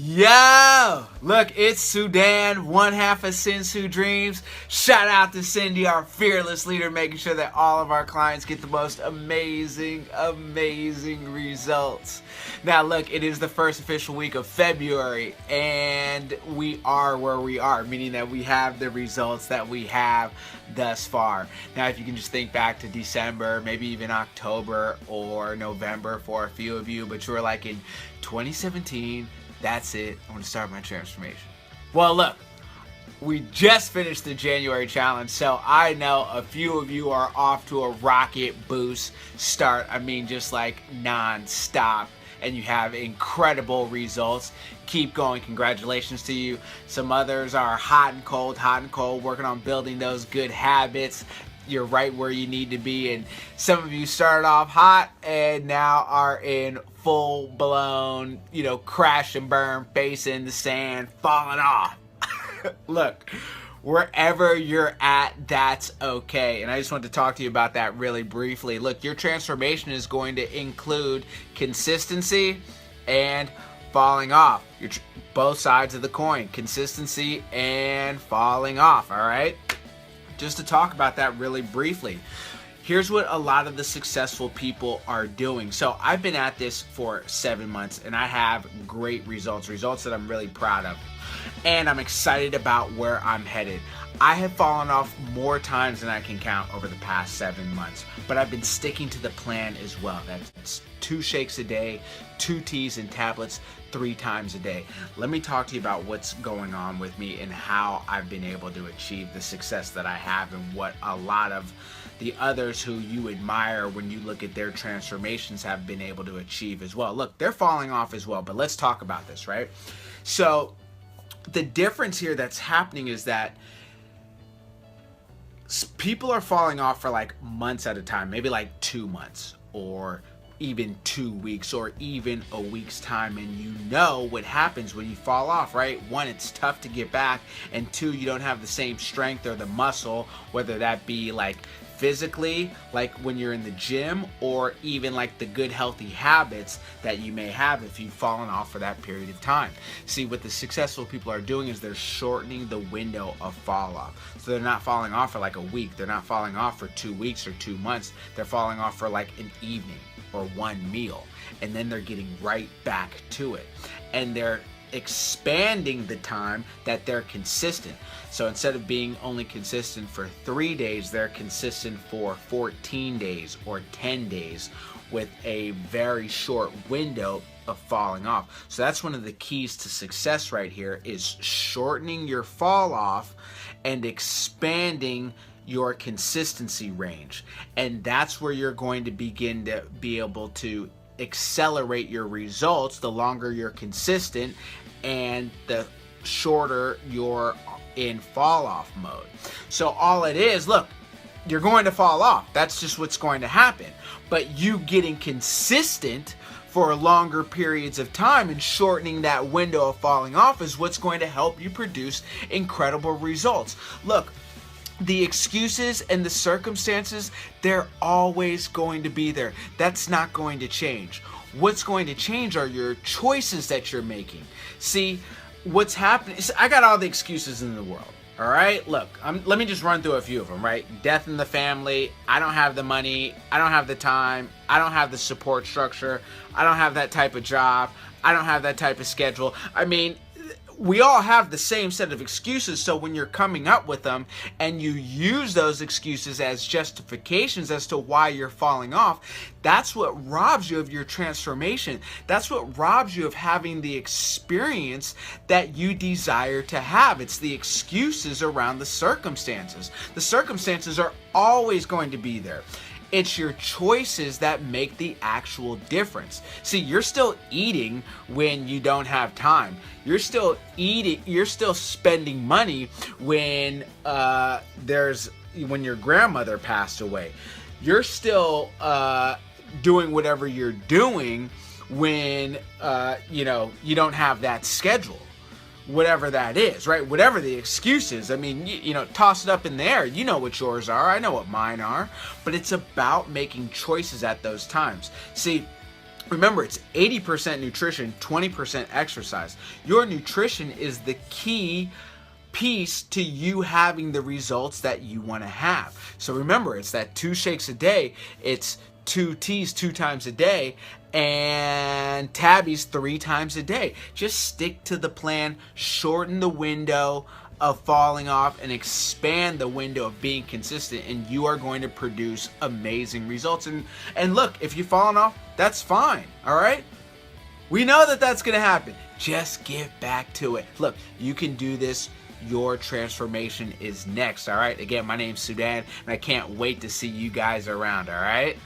Yo! Look, it's Sudan, one half of Since Who Dreams. Shout out to Cindy, our fearless leader, making sure that all of our clients get the most amazing results. Now look, it is the first official week of February, and we are where we are, meaning that we have the results that we have thus far. Now if you can just think back to December, maybe even October or November for a few of you, but you were like in 2017, that's it, I want to start my transformation. Well look, we just finished the January challenge, so I know a few of you are off to a rocket boost start. I mean, just like non-stop, and you have incredible results. Keep going, congratulations to you. Some others are hot and cold, working on building those good habits. You're right where you need to be, and some of you started off hot and now are in full-blown, crash and burn, face in the sand, falling off. Look, wherever you're at, that's okay. And I just want to talk to you about that really briefly. Look, your transformation is going to include consistency and falling off. Both sides of the coin, consistency and falling off, all right? Just to talk about that really briefly. Here's what a lot of the successful people are doing. So I've been at this for 7 months and I have great results that I'm really proud of. And I'm excited about where I'm headed. I have fallen off more times than I can count over the past 7 months, but I've been sticking to the plan as well. That's 2 shakes a day, 2 teas and tablets, 3 times a day. Let me talk to you about what's going on with me and how I've been able to achieve the success that I have, and what a lot of the others who you admire when you look at their transformations have been able to achieve as well. Look, they're falling off as well, but let's talk about this, right? So the difference here that's happening is that people are falling off for like months at a time, maybe like 2 months or even 2 weeks or even a week's time. And you know what happens when you fall off, right? 1, it's tough to get back, and 2, you don't have the same strength or the muscle, whether that be like physically, like when you're in the gym, or even like the good healthy habits that you may have if you've fallen off for that period of time. See, what the successful people are doing is they're shortening the window of fall off. So they're not falling off for like a week, they're not falling off for 2 weeks or 2 months, they're falling off for like an evening or 1 meal, and then they're getting right back to it, and they're expanding the time that they're consistent. So instead of being only consistent for 3 days, they're consistent for 14 days or 10 days with a very short window of falling off. So that's one of the keys to success right here, is shortening your fall off and expanding your consistency range. And that's where you're going to begin to be able to accelerate your results the longer you're consistent and the shorter you're in fall off mode. So all it is, look, you're going to fall off. That's just what's going to happen. But you getting consistent for longer periods of time and shortening that window of falling off is what's going to help you produce incredible results. Look, the excuses and the circumstances, they're always going to be there. That's not going to change. What's going to change are your choices that you're making. See, what's happening is I got all the excuses in the world. All right, look, let me just run through a few of them, right? Death in the family, I don't have the money, I don't have the time, I don't have the support structure, I don't have that type of job, I don't have that type of schedule. I mean, we all have the same set of excuses, so when you're coming up with them and you use those excuses as justifications as to why you're falling off, that's what robs you of your transformation. That's what robs you of having the experience that you desire to have. It's the excuses around the circumstances. The circumstances are always going to be there. It's your choices that make the actual difference. See, you're still eating when you don't have time. You're still eating, you're still spending money when when your grandmother passed away. You're still doing whatever you're doing when you don't have that schedule. Whatever that is, right? Whatever the excuse is. I mean, toss it up in the air. You know what yours are. I know what mine are. But it's about making choices at those times. See, Remember, it's 80% nutrition, 20% exercise. Your nutrition is the key piece to you having the results that you want to have. So remember, it's that 2 shakes a day, it's 2 teas 2 times a day, and tabbies 3 times a day. Just stick to the plan, shorten the window of falling off, and expand the window of being consistent, and you are going to produce amazing results. And look, if you've fallen off, that's fine, all right? We know that that's going to happen. Just get back to it. Look, you can do this. Your transformation is next, all right? Again, my name's Sudan, and I can't wait to see you guys around, all right?